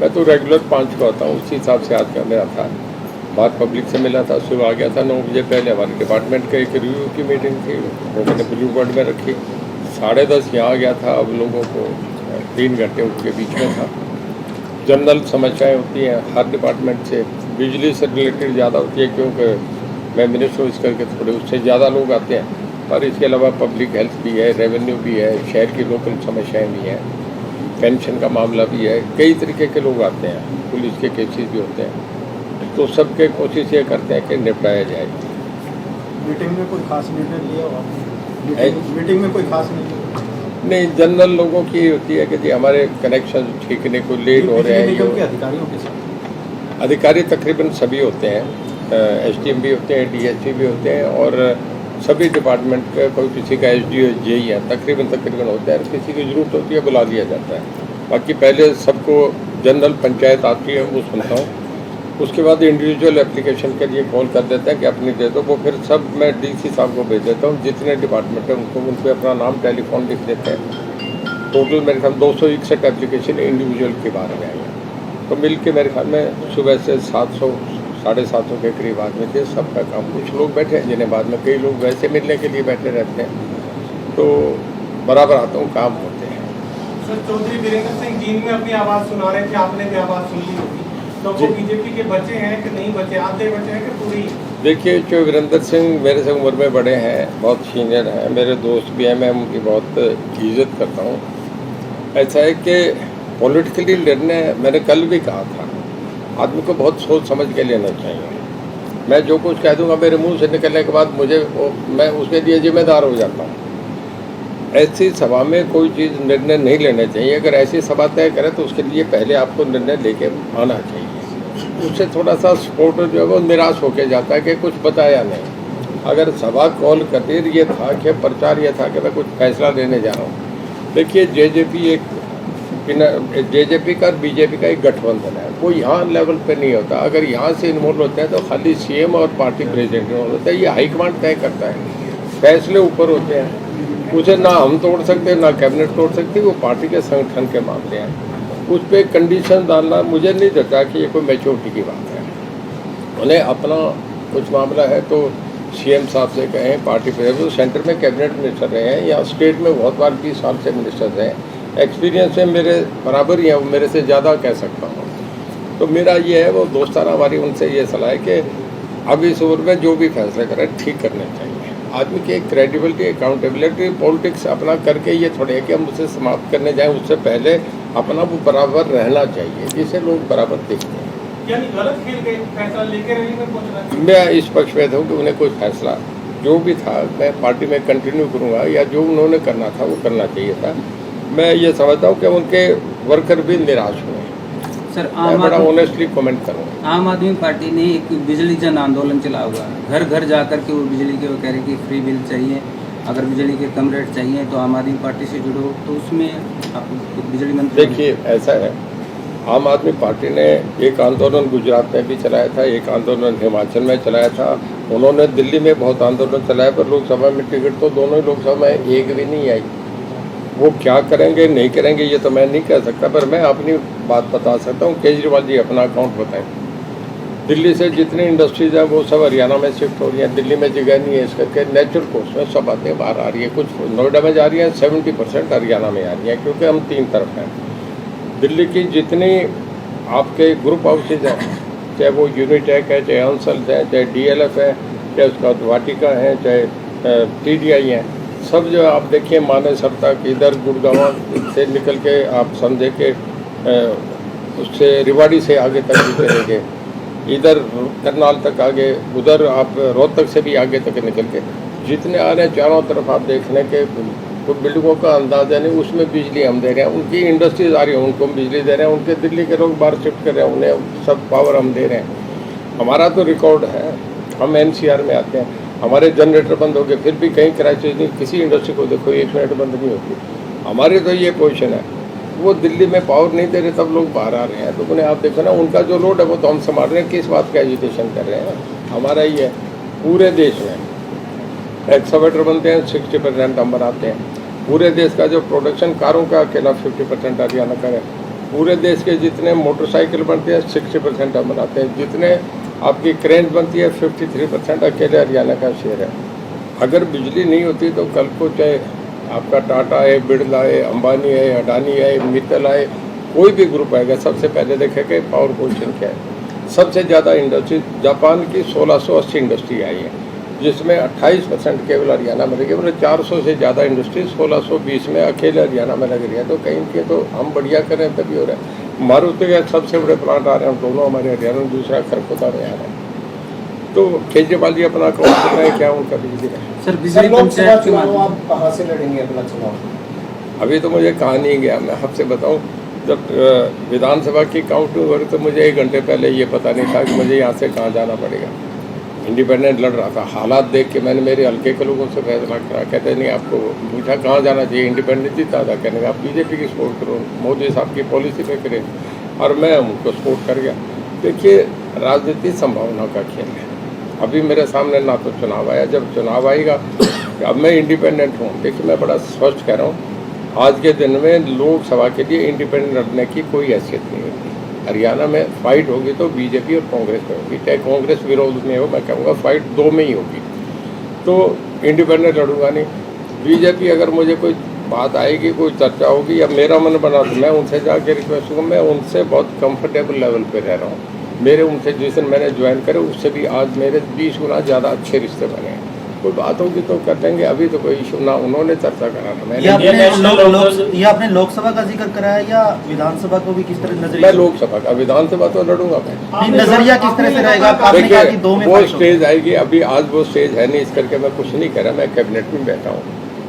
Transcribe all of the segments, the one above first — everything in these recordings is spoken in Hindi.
मैं तो रेगुलर 5 को आता हूँ, उसी हिसाब से आज का मेरा था। बाहर पब्लिक से मिला था, सुबह आ गया था 9 बजे पहले। हमारे डिपार्टमेंट का एक रिव्यू की मीटिंग थी, वो मैंने ब्लू बोर्ड में रखी। 10:30 यहाँ आ गया था। अब लोगों को 3 घंटे उनके बीच में था। जनरल समस्याएं होती हैं हर डिपार्टमेंट से, बिजली से रिलेटेड ज़्यादा होती है क्योंकि मैं मिनिस्टर इस करके थोड़े उससे ज़्यादा लोग आते हैं। पर इसके अलावा पब्लिक हेल्थ भी है, रेवेन्यू भी है, शहर की लोकल समस्याएं भी हैं, पेंशन का मामला भी है। कई तरीके के लोग आते हैं, पुलिस के केसेस भी होते हैं, तो सबके कोशिश ये करते हैं कि निपटाया जाए। मीटिंग में कोई खास निर्णय लिया हो आपने? मीटिंग में कोई खास नहीं, जनरल लोगों की होती है कि जी हमारे कनेक्शन ठीकने को लेट हो रहे हैं। के अधिकारियों के साथ अधिकारी तकरीबन सभी होते हैं, SDM भी होते हैं, DSP भी होते हैं, और सभी डिपार्टमेंट का कोई किसी का SDO JE है, तकरीबन होता है। किसी की ज़रूरत होती है बुला लिया जाता है। बाकी पहले सबको जनरल पंचायत आती है, वो सुनता हूँ। उसके बाद इंडिविजुअल एप्लीकेशन के लिए कॉल कर देते हैं कि अपनी दे दो, वो फिर सब मैं DC साहब को भेज देता हूँ। जितने डिपार्टमेंट हैं उनको उन पर अपना नाम टेलीफोन लिख देते हैं। टोटल मेरे ख्याल 261 एप्लीकेशन इंडिविजुअल के बारे में आई हैं। तो मिल के मेरे ख्याल में सुबह से 700 750 के करीब आदमी थे। सबका काम, कुछ लोग बैठे हैं जिन्हें बाद में, कई लोग वैसे मिलने के लिए बैठे रहते हैं, तो बराबर आता हूँ, काम होते हैं। सर, चौधरी वीरेंद्र सिंह जींद में अपनी आवाज़ सुना रहे थे, आपने भी आवाज़ सुन ली होगी। तो वो BJP के बच्चे हैं कि नहीं बच्चे, आधे बच्चे हैं कि पूरी? देखिए, जो वीरेंद्र सिंह मेरे से उम्र में बड़े हैं, बहुत सीनियर हैं, मेरे दोस्त भी हैं, मैं उनकी बहुत इज्जत करता हूँ। ऐसा है कि पॉलिटिकली निर्णय मैंने कल भी कहा था, आदमी को बहुत सोच समझ के लेना चाहिए। मैं जो कुछ कह दूंगा मेरे मुंह से निकलने के बाद मैं उसके लिए जिम्मेदार हो जाता हूँ। ऐसी सभा में कोई चीज़ निर्णय नहीं लेना चाहिए। अगर ऐसी सभा तय करें तो उसके लिए पहले आपको निर्णय लेके आना चाहिए। उससे थोड़ा सा सपोर्टर जो है वो निराश होकर जाता है कि कुछ बताया नहीं। अगर सभा कॉल करती ये था कि प्रचार ये था कि मैं कुछ फैसला लेने जा रहा हूँ। देखिए, JJP का और BJP का एक गठबंधन है, वो यहाँ लेवल पे नहीं होता। अगर यहाँ से इन्वॉल्व होते हैं तो खाली CM और पार्टी प्रेसिडेंट इन्वॉल्व होता है। ये हाईकमांड तय करता है, फैसले ऊपर होते हैं। उसे ना हम तोड़ सकते ना कैबिनेट तोड़ सकती, वो पार्टी के संगठन के मामले हैं। उस पर कंडीशन डालना मुझे नहीं लगता कि ये कोई मैच्योरिटी की बात है। उन्हें अपना कुछ मामला है तो CM साहब से कहें, पार्टी प्रेसिडेंट, सेंटर में कैबिनेट मिनिस्टर रहे हैं या स्टेट में बहुत बार 20 साल से मिनिस्टर रहे हैं, एक्सपीरियंस में मेरे बराबर ही है, वो मेरे से ज़्यादा कह सकता हूँ। तो मेरा ये है, वो दोस्ताना हमारी उनसे ये सलाह है कि अब इस उम्र में जो भी फैसले करें ठीक करने चाहिए। आदमी की एक क्रेडिबिलिटी, अकाउंटेबिलिटी, पॉलिटिक्स अपना करके ये थोड़े है कि हम उसे समाप्त करने जाएं, उससे पहले अपना वो बराबर रहना चाहिए, जिसे लोग बराबर देखते हैं। यानी गलत खेल गए, फैसला लेके रही में कुछ? मैं इस पक्ष में हूँ कि उन्हें कोई फैसला जो भी था मैं पार्टी में कंटिन्यू करूँगा, या जो उन्होंने करना था वो करना चाहिए था। मैं ये समझता हूँ कि उनके वर्कर भी निराश हुए। सर, बड़ा ऑनेस्टली कमेंट करूँगा। आम आदमी पार्टी ने एक बिजली जन आंदोलन चला हुआ है, घर घर जाकर के वो बिजली के, वो कह रहे कि फ्री बिल चाहिए, अगर बिजली के कम रेट चाहिए तो आम आदमी पार्टी से जुड़ो। तो उसमें आप बिजली मंत्री, देखिए ऐसा है, आम आदमी पार्टी ने एक आंदोलन गुजरात में भी चलाया था, एक आंदोलन हिमाचल में चलाया था। उन्होंने दिल्ली में बहुत आंदोलन चलाया, पर लोकसभा में टिकट तो दोनों ही लोकसभा में एक भी नहीं आई। वो क्या करेंगे नहीं करेंगे ये तो मैं नहीं कह सकता, पर मैं अपनी बात बता सकता हूँ। केजरीवाल जी अपना अकाउंट बताएं। दिल्ली से जितनी इंडस्ट्रीज हैं वो सब हरियाणा में शिफ्ट हो रही हैं। दिल्ली में जगह नहीं है, इस करके नेचुरल कोर्स में सब बातें बाहर आ रही है। कुछ नोएडा में जा रही हैं, 70% हरियाणा में आ रही हैं, क्योंकि हम 3 तरफ हैं। दिल्ली की जितनी आपके ग्रुप हाउसेज हैं, चाहे वो यूनिटेक है, चाहे अंसल्स है, चाहे DLF है, चाहे उसका वाटिका है, चाहे TDI हैं, सब जो आप देखिए मानेसर तक, इधर गुड़गांव से निकल के आप समझे कि उससे रिवाड़ी से आगे तक भी चलेंगे, इधर करनाल तक आगे, उधर आप रोहतक से भी आगे तक निकल के जितने आ रहे हैं चारों तरफ आप देखने के तो बिल्डिंगों का अंदाजा नहीं, उसमें बिजली हम दे रहे हैं। उनकी इंडस्ट्रीज आ रही है, उनको हम बिजली दे रहे हैं। उनके दिल्ली के लोग बाहर शिफ्ट कर रहे हैं, उन्हें सब पावर हम दे रहे हैं। हमारा तो रिकॉर्ड है, हम NCR में आते हैं, हमारे जनरेटर बंद हो गए, फिर भी कहीं क्राइसिस नहीं। किसी इंडस्ट्री को देखो 1 मिनट बंद नहीं होती। हमारे तो ये पोजीशन है, वो दिल्ली में पावर नहीं दे रहे तब लोग बाहर आ रहे हैं। तो उन्हें आप देखो ना, उनका जो लोड है वो तो हम संभाल रहे हैं। किस बात का एजुटेशन कर रहे हैं? हमारा ही है। पूरे देश में एक्सकवेटर बनते हैं, 60% हम बनाते हैं। पूरे देश का जो प्रोडक्शन कारों का अकेला 50% हरियाणा का है। पूरे देश के जितने मोटरसाइकिल बनते हैं 60% हम बनाते हैं, जितने आपकी क्रेन बनती है 53% अकेले हरियाणा का शेयर है। अगर बिजली नहीं होती तो कल को चाहे आपका टाटा है, बिरला है, अंबानी है, अडानी है, मित्तल है, कोई भी ग्रुप आएगा, सबसे पहले देखेगा पावर पोजीशन क्या है। सबसे ज़्यादा इंडस्ट्री जापान की 1680 इंडस्ट्री आई है, जिसमें 28% केवल हरियाणा में लगी, मतलब 400 से ज़्यादा इंडस्ट्री 1620 में अकेले हरियाणा में लग रही है। तो कहीं के तो हम बढ़िया करें तभी हो रहा है। मारुति के सबसे बड़े प्लांट आ रहे हैं दोनों हमारे हरियाणा में, दूसरा खरखोदा में आ रहा है। तो केजरीवाल जी अपना कौन कर रहे हैं, क्या उनका बिजली का? सर बिजली पंचायत के माध्यम आप कहाँ से लड़ेंगे अपना चुनाव? अभी तो मुझे कहा नहीं गया। मैं आपसे बताऊं, जब विधानसभा की काउंटिंग हो रही तो मुझे 1 घंटे पहले ये पता नहीं था कि मुझे यहाँ से कहाँ जाना पड़ेगा। इंडिपेंडेंट लड़ रहा था, हालात देख के मैंने मेरे हल्के के लोगों से फैसला करा। कहते नहीं, आपको पूछा कहाँ जाना चाहिए, इंडिपेंडेंट जीता था, कहने का आप बीजेपी की सपोर्ट करो, मोदी साहब की पॉलिसी पे करें, और मैं उनको सपोर्ट कर गया। देखिए, राजनीति संभावना का खेल है। अभी मेरे सामने ना तो चुनाव आया, जब चुनाव आएगा, अब मैं इंडिपेंडेंट हूँ। देखिए, मैं बड़ा स्पष्ट कह रहा हूँ, आज के दिन में लोकसभा के लिए इंडिपेंडेंट लड़ने की कोई हैसियत नहीं होती। हरियाणा में फाइट होगी तो बीजेपी और कांग्रेस में होगी, चाहे कांग्रेस विरोध में हो, मैं कहूँगा फाइट 2 में ही होगी। तो इंडिपेंडेंट लड़ूंगा नहीं। बीजेपी अगर मुझे कोई बात आएगी, कोई चर्चा होगी या मेरा मन बना तो मैं उनसे जाके रिक्वेस्ट करूँगा। मैं उनसे बहुत कंफर्टेबल लेवल पे रह रहा हूँ। मेरे उनसे जिस दिन मैंने ज्वाइन करे उससे भी आज मेरे 20 गुना ज़्यादा अच्छे रिश्ते बने हैं। कोई बात होगी तो कर देंगे, अभी तो कोई इशू ना उन्होंने चर्चा करा ना मैंने। ये आपने लोकसभा का जिक्र करा है या विधानसभा को भी किस तरह नजरिया? मैं लोकसभा का, विधानसभा तो लड़ूंगा मैं। नजरिया किस तरह से रहेगा? आपने कहा कि 2 में वो फाइट होगी। स्टेज आएगी, अभी आज वो स्टेज है नहीं, इस करके मैं कुछ नहीं कह रहा। मैं कैबिनेट में बैठा हूँ।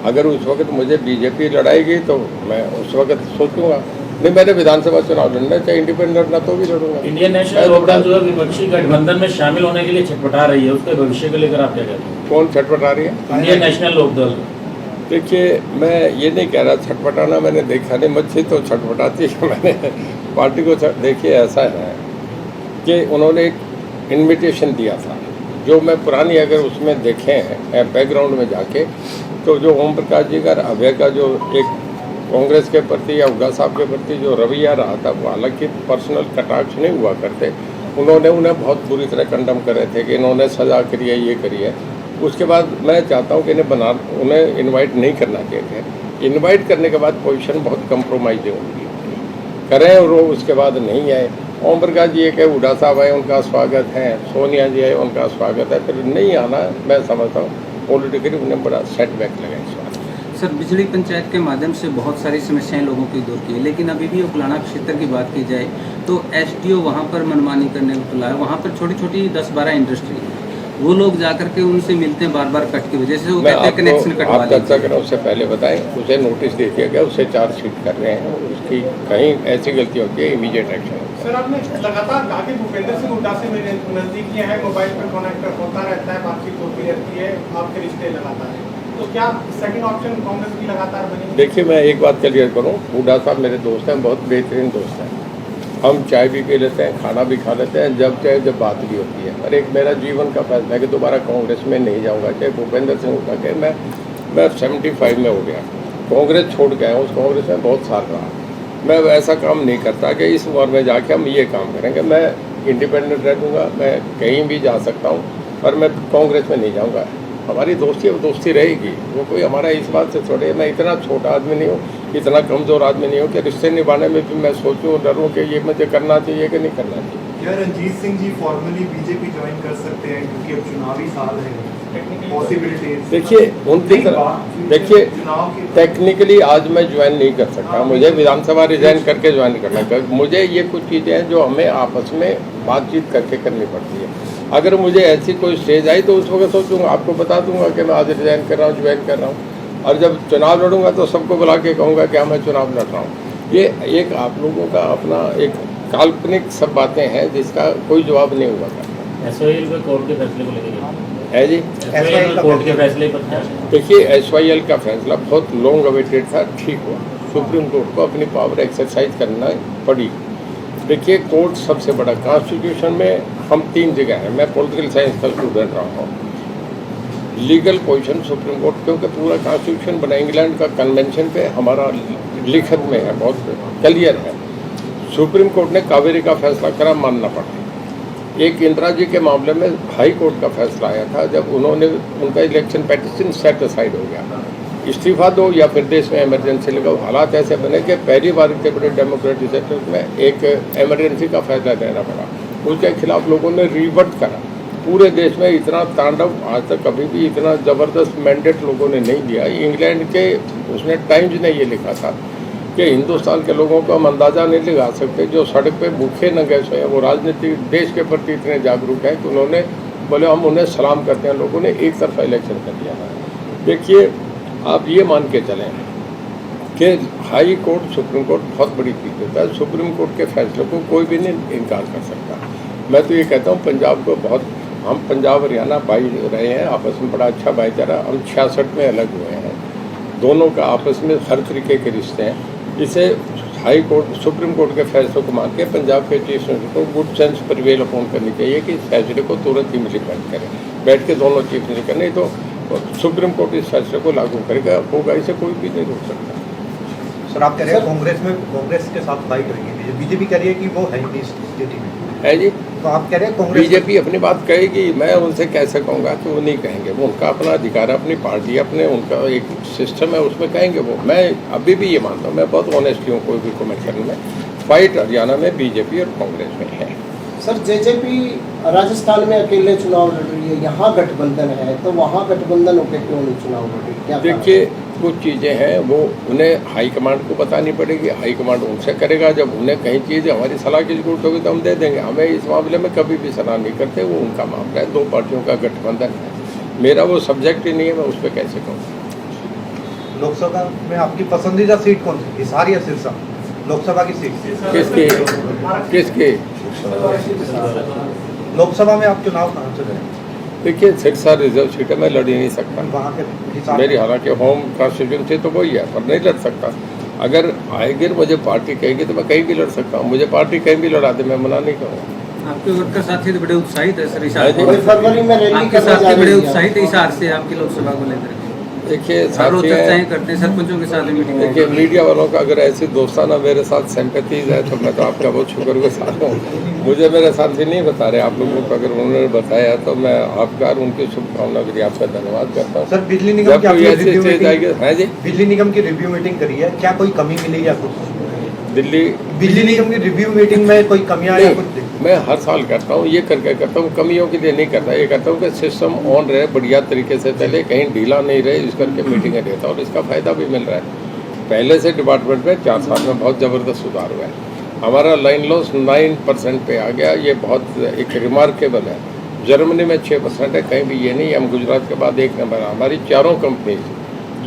अगर उस वक्त मुझे बीजेपी लड़ाएगी तो मैं उस वक्त सोचूंगा। नहीं, मैंने विधानसभा चुनाव लड़ना, चाहे इंडिपेंडेंट लड़ना तो भी लड़ूंगा। इंडियन नेशनल लोकदल जो है विपक्षी गठबंधन में शामिल होने के लिए छटपटा रही है, उसके भविष्य को लेकर आप क्या कहते हैं? कौन छटपटा रही है? Indian National Lokdal. देखिए, मैं ये नहीं कह रहा छटपटाना मैंने देखा नहीं, मच्छी तो छटपटाती है। मैंने पार्टी को देखिए, ऐसा है कि उन्होंने एक इन्विटेशन दिया था, जो मैं पुरानी अगर उसमें देखें बैकग्राउंड में जाके, तो जो ओम प्रकाश जी का अभय का जो एक कांग्रेस के प्रति या उग्गा साहब के प्रति जो रवैया रहा था, वो हालांकि पर्सनल कटाक्ष नहीं हुआ करते, उन्होंने उन्हें बहुत बुरी तरह कंडम कर रहे थे कि इन्होंने सजा करी है, ये करी है। उसके बाद मैं चाहता हूँ कि उन्हें इनवाइट नहीं करना चाहिए थे। इनवाइट करने के बाद पोजीशन बहुत कंप्रोमाइज होगी, करें और वो उसके बाद नहीं आए। ओम प्रकाश जी एक है, हुड्डा साहब आए, उनका स्वागत है, सोनिया जी आए, उनका स्वागत है, फिर नहीं आना मैं समझता हूँ पॉलिटिकली उन्हें बड़ा सेटबैक लगा इस बात। सर बिजली पंचायत के माध्यम से बहुत सारी समस्याएं लोगों की दूर की है, लेकिन अभी भी उकलाना क्षेत्र की बात की जाए तो एसडीओ वहां पर मनमानी करने को तुला है। वहां पर छोटी छोटी 10-12 इंडस्ट्री है, वो लोग जाकर के उनसे मिलते हैं बार-बार कट की वजह से। वो कहते हैं कनेक्शन कटवा आप चर्चा करें उससे पहले बताएं, उसे नोटिस दे दिया गया, उससे चार्जशीट कर रहे हैं, उसकी कहीं ऐसी गलती होती है इमीडिएट एक्शन। सर, आपने लगातार कहा कि भूपेंद्र सिंह हुड्डा से मेरे नजदीकी है, मोबाइल पर कॉन्टैक्ट होता रहता है, बातचीत होती रहती है, आपके रिश्ते लगातार है, तो क्या सेकंड ऑप्शन कांग्रेस की लगातार बनेगी? देखिए, मैं एक बात क्लियर करूं, हुड्डा साहब मेरे दोस्त हैं, बहुत बेहतरीन दोस्त हैं। हम चाय भी पी लेते हैं, खाना भी खा लेते हैं, जब चाहे जब बात भी होती है। और एक मेरा जीवन का फैसला है कि दोबारा कांग्रेस में नहीं जाऊंगा, चाहे भूपेंद्र सिंह हुड्डा के मैं 75 में हो गया, कांग्रेस छोड़ के आया हूँ, उस कांग्रेस में बहुत साल रहा। मैं ऐसा काम नहीं करता कि इस उम्र में जाके हम ये काम करेंगे। मैं इंडिपेंडेंट रह दूँगा, मैं कहीं भी जा सकता हूँ, पर मैं कांग्रेस में नहीं जाऊँगा। हमारी दोस्ती वो दोस्ती रहेगी, वो कोई हमारा इस बात से थोड़े। मैं इतना छोटा आदमी नहीं हूँ, इतना कमज़ोर आदमी नहीं हूँ कि रिश्ते निभाने में भी मैं सोचूं डरूं कि ये मुझे करना चाहिए कि नहीं करना चाहिए। क्या Ranjit Singh ji formally BJP join कर सकते हैं, क्योंकि अब चुनावी साल है, पॉसिबिलिटीज? देखिए, उनकी तरफ देखिए, टेक्निकली आज मैं ज्वाइन नहीं कर सकता, मुझे विधानसभा रिजाइन करके ज्वाइन करना है। मुझे ये कुछ चीज़ें हैं जो हमें आपस में बातचीत करके करनी पड़ती है। अगर मुझे ऐसी कोई स्टेज आई तो उस वक्त सोचूंगा, आपको बता दूंगा कि मैं आज रिजाइन कर रहा हूँ, ज्वाइन कर रहा हूँ। और जब चुनाव लड़ूंगा तो सबको बुला के कहूँगा कि मैं चुनाव लड़ रहा हूँ। ये एक आप लोगों का अपना एक काल्पनिक सब बातें हैं जिसका कोई जवाब नहीं हुआ करता। एसवाईएल में कोर्ट के फैसले को लेकर है जी, एसवाईएल में कोर्ट के फैसले पर क्या है? देखिए, एसवाईएल का फैसला बहुत लॉन्ग अवेटेड था, ठीक हुआ। सुप्रीम कोर्ट को अपनी पावर एक्सरसाइज करना पड़ी। देखिए, कोर्ट सबसे बड़ा, कॉन्स्टिट्यूशन में हम 3 जगह हैं। मैं पॉलिटिकल साइंस का स्टूडेंट रहा हूँ। लीगल पोजीशन सुप्रीम कोर्ट, क्योंकि पूरा कॉन्स्टिट्यूशन बना इंग्लैंड का कन्वेंशन पे हमारा लिखत में है, बहुत क्लियर है। सुप्रीम कोर्ट ने कावेरी का फैसला करा, मानना पड़ा। एक इंदिरा जी के मामले में हाई कोर्ट का फैसला आया था, जब उन्होंने उनका इलेक्शन पेटिशन सेट असाइड हो गया, इस्तीफा दो या फिर देश में इमरजेंसी लगाओ। हालात ऐसे बने कि पहली बार इतने बड़े डेमोक्रेटिक सेक्टर में एक इमरजेंसी का फैसला लेना पड़ा। उसके खिलाफ लोगों ने रिवर्ट करा। पूरे देश में इतना तांडव आज तक कभी भी इतना ज़बरदस्त मैंडेट लोगों ने नहीं दिया। इंग्लैंड के उसने टाइम्स ने ये लिखा था कि हिंदुस्तान के लोगों को हम अंदाज़ा नहीं लगा सकते, जो सड़क पे भूखे नंगे सोए, वो राजनीतिक देश के प्रति इतने जागरूक हैं कि उन्होंने बोले हम उन्हें सलाम करते हैं। लोगों ने एक तरफा इलेक्शन कर दिया था। देखिए, आप ये मान के चलें कि हाई कोर्ट सुप्रीम कोर्ट बहुत बड़ी चीज़ होता है। सुप्रीम कोर्ट के फैसले को कोई भी नहीं इनकार कर सकता। मैं तो ये कहता हूँ पंजाब को बहुत, हम पंजाब हरियाणा भाई रहे हैं, आपस में बड़ा अच्छा भाईचारा। हम 66 में अलग हुए हैं, दोनों का आपस में हर तरीके के रिश्ते हैं। इसे हाई कोर्ट सुप्रीम कोर्ट के फैसले को मान के पंजाब के चीफ मिनिस्टर को गुड सेंस प्रिवेल अपॉन करनी चाहिए कि इस फैसले को तुरंत इम्प्लीमेंट करें, बैठ के दोनों चीफ मिनिस्टर। नहीं तो सुप्रीम कोर्ट इस फैसले को लागू करेगा, होगा, इसे कोई भी नहीं रोक सकता। सर, आप कह रहे हैं कांग्रेस के साथ फाइट होगी, बीजेपी कह रही है कि वो है नहीं स्थिति में, है जी। तो आप कह रहे हैं कांग्रेस बीजेपी अपनी बात कहेगी, मैं उनसे कैसे कहूँगा कि वो नहीं कहेंगे। वो उनका अपना अधिकार है, अपनी पार्टी अपने, उनका एक सिस्टम है, उसमें कहेंगे वो। मैं अभी भी ये मानता हूँ, मैं बहुत ऑनेस्ट हूँ कोई भी कमेंट करने में। फाइट हरियाणा में बीजेपी और कांग्रेस में है। सर, जेजेपी राजस्थान में अकेले चुनाव लड़ रही है, यहाँ गठबंधन है, तो वहाँ गठबंधन होकर क्यों नहीं चुनाव लड़ रही? क्या देखिए, कुछ चीज़ें हैं वो उन्हें हाईकमांड को बतानी पड़ेगी। हाईकमांड उनसे करेगा। जब उन्हें कहीं चीज़ हमारी सलाह की जरूरत होगी तो हम दे देंगे। हमें इस मामले में कभी भी सलाह नहीं करते, वो उनका मामला है। दो पार्टियों का गठबंधन है, मेरा वो सब्जेक्ट ही नहीं है, मैं उस पर कैसे कहूँ। लोकसभा में आपकी पसंदीदा सीट कौन सी, हिसार या सिरसा? लोकसभा की सीट किसकी लोकसभा में आप चुनाव कहाँ से लड़ेंगे? देखिए, सिरसा रिजर्व सीट है, मैं लड़ ही नहीं सकता। वहाँ के हिसार मेरी हालांकि होम कॉन्स्टिट्यूंसी तो वही है, पर नहीं लड़ सकता। अगर आएगी मुझे पार्टी कहेगी तो मैं कहीं भी लड़ सकता हूँ। मुझे पार्टी कहीं भी लड़ा दे, मैं मना नहीं करूँगा। आपके वर्कर साथी तो बड़े उत्साहित है सर, हिसार जी। फरवरी में रैली आपके साथी बड़े उत्साहित है हिसार से आपकी लोकसभा को लेकर। देखिए, हर रोज साथी चर्चाएं करते हैं, सरपंचों के साथ मीटिंग। देखिए, मीडिया वालों का अगर ऐसी दोस्ताना मेरे साथ सिंपैथीज है तो मैं तो आपका बहुत शुक्रगुजार हूँ। मुझे मेरे साथी नहीं बता रहे, आप लोगों को अगर उन्होंने बताया तो मैं आपका और उनकी शुभकामना के लिए आपका धन्यवाद करता हूँ। सर, बिजली निगम जब कोई ऐसी चीज आएगी, है जी, बिजली निगम की रिव्यू मीटिंग करी है, क्या कोई कमी मिली या कुछ? बिजली निगम की रिव्यू मीटिंग में कोई कमियां या कुछ? मैं हर साल करता हूँ, ये करके करता हूँ, कमियों के लिए नहीं करता। ये करता हूँ कि सिस्टम ऑन रहे, बढ़िया तरीके से चले, कहीं ढीला नहीं रहे, इस करके मीटिंगें देता हूँ और इसका फ़ायदा भी मिल रहा है। पहले से डिपार्टमेंट में 4 साल में बहुत ज़बरदस्त सुधार हुआ है। हमारा लाइन लॉस 9% पे आ गया, ये बहुत एक रिमार्केबल है। जर्मनी में 6% है, कहीं भी ये नहीं। हम गुजरात के बाद 1 नंबर। हमारी चारों company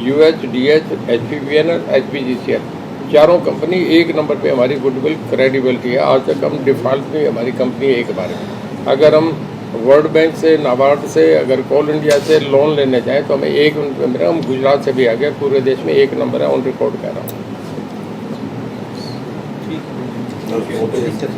UH, DH, HPPNL, HPGCL, चारों कंपनी 1 नंबर पे हमारी गुडविल क्रेडिबिलिटी है। आज तक हम डिफ़ॉल्ट नहीं, हमारी कंपनी एक बार में। अगर हम वर्ल्ड बैंक से, नाबार्ड से, अगर कोल इंडिया से लोन लेने जाएं तो हमें 1 नंबर मिला। हम गुजरात से भी आ गए, पूरे देश में 1 नंबर है, ऑन रिकॉर्ड कह रहा हूँ। ठीक है।